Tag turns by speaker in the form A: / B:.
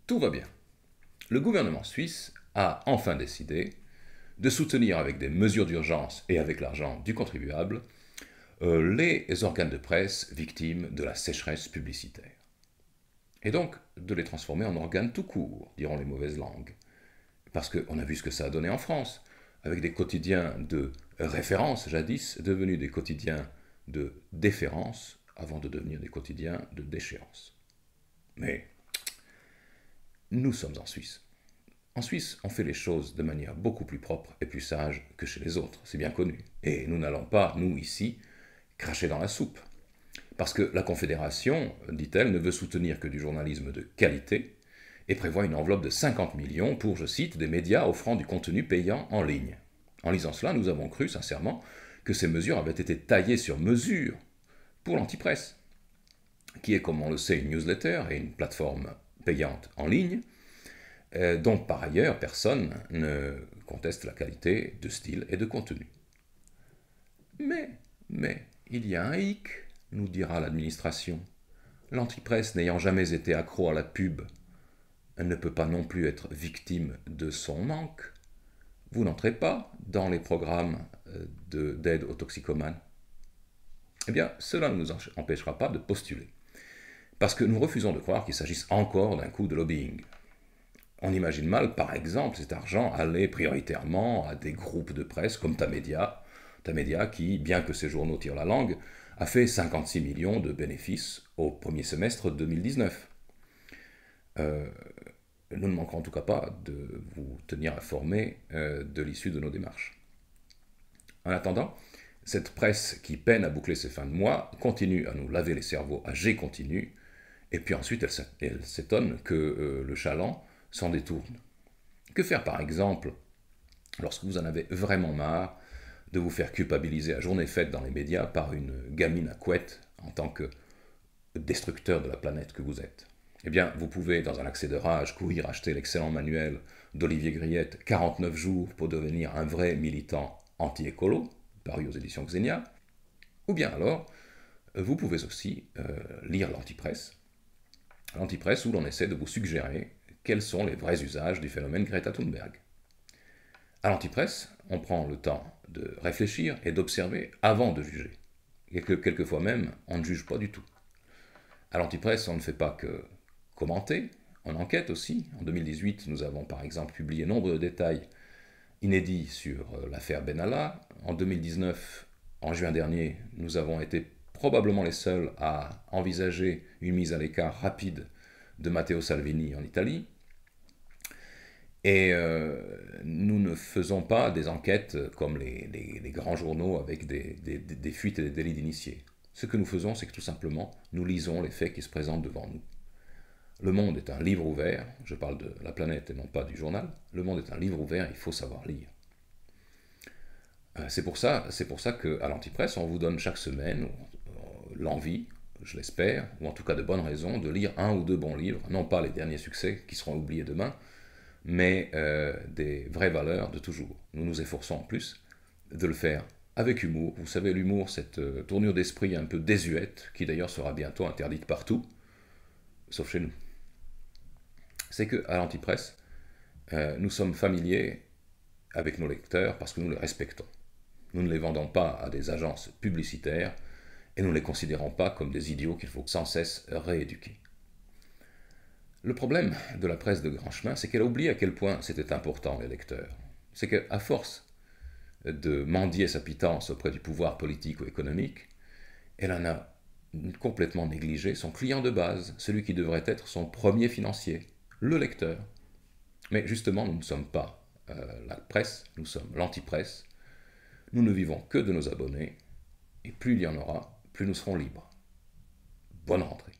A: Tout va bien. Le gouvernement suisse a enfin décidé de soutenir avec des mesures d'urgence et avec l'argent du contribuable les organes de presse victimes de la sécheresse publicitaire. Et donc de les transformer en organes tout court, diront les mauvaises langues. Parce qu'on a vu ce que ça a donné en France, avec des quotidiens de référence jadis, devenus des quotidiens de déférence, avant de devenir des quotidiens de déchéance. Mais nous sommes en Suisse. En Suisse, on fait les choses de manière beaucoup plus propre et plus sage que chez les autres, c'est bien connu. Et nous n'allons pas, nous ici, cracher dans la soupe. Parce que la Confédération, dit-elle, ne veut soutenir que du journalisme de qualité et prévoit une enveloppe de 50 millions pour, je cite, des médias offrant du contenu payant en ligne. En lisant cela, nous avons cru, sincèrement, que ces mesures avaient été taillées sur mesure pour l'antipresse, qui est, comme on le sait, une newsletter et une plateforme payante en ligne, dont par ailleurs personne ne conteste la qualité de style et de contenu. Mais, il y a un hic, nous dira l'administration. L'antipresse n'ayant jamais été accro à la pub, elle ne peut pas non plus être victime de son manque. Vous n'entrez pas dans les programmes d'aide aux toxicomanes. Eh bien, cela ne nous empêchera pas de postuler. Parce que nous refusons de croire qu'il s'agisse encore d'un coup de lobbying. On imagine mal, par exemple, cet argent aller prioritairement à des groupes de presse comme Tamedia qui, bien que ses journaux tirent la langue, a fait 56 millions de bénéfices au premier semestre 2019. Nous ne manquerons en tout cas pas de vous tenir informés de l'issue de nos démarches. En attendant, cette presse qui peine à boucler ses fins de mois continue à nous laver les cerveaux à jet continu, et puis ensuite elle s'étonne que le chaland s'en détourne. Que faire par exemple lorsque vous en avez vraiment marre de vous faire culpabiliser à journée faite dans les médias par une gamine à couette en tant que destructeur de la planète que vous êtes? Eh bien, vous pouvez, dans un accès de rage, courir acheter l'excellent manuel d'Olivier Griette, 49 jours pour devenir un vrai militant anti-écolo, paru aux éditions Xenia, ou bien alors, vous pouvez aussi lire l'Antipresse où l'on essaie de vous suggérer quels sont les vrais usages du phénomène Greta Thunberg. À l'Antipresse, on prend le temps de réfléchir et d'observer avant de juger. Et quelquefois même, on ne juge pas du tout. À l'Antipresse, on ne fait pas que commenter, on enquête aussi. En 2018, nous avons par exemple publié nombre de détails inédits sur l'affaire Benalla. En 2019, en juin dernier, nous avons été probablement les seuls à envisager une mise à l'écart rapide de Matteo Salvini en Italie. Et nous ne faisons pas des enquêtes comme les grands journaux avec des fuites et des délits d'initiés. Ce que nous faisons, c'est que tout simplement, nous lisons les faits qui se présentent devant nous. Le monde est un livre ouvert, je parle de la planète et non pas du journal, le monde est un livre ouvert, il faut savoir lire. C'est pour ça qu'à l'Antipresse, on vous donne chaque semaine l'envie, je l'espère, ou en tout cas de bonnes raisons, de lire un ou deux bons livres, non pas les derniers succès qui seront oubliés demain, mais des vraies valeurs de toujours. Nous nous efforçons en plus de le faire avec humour. Vous savez, l'humour, cette tournure d'esprit un peu désuète, qui d'ailleurs sera bientôt interdite partout, sauf chez nous. C'est qu'à l'Antipresse, nous sommes familiers avec nos lecteurs parce que nous les respectons. Nous ne les vendons pas à des agences publicitaires et nous ne les considérons pas comme des idiots qu'il faut sans cesse rééduquer. Le problème de la presse de grand chemin, c'est qu'elle a oublié à quel point c'était important, les lecteurs. C'est qu'à force de mendier sa pitance auprès du pouvoir politique ou économique, elle en a complètement négligé son client de base, celui qui devrait être son premier financier, le lecteur. Mais justement, nous ne sommes pas la presse, nous sommes l'antipresse. Nous ne vivons que de nos abonnés, et plus il y en aura, plus nous serons libres. Bonne rentrée.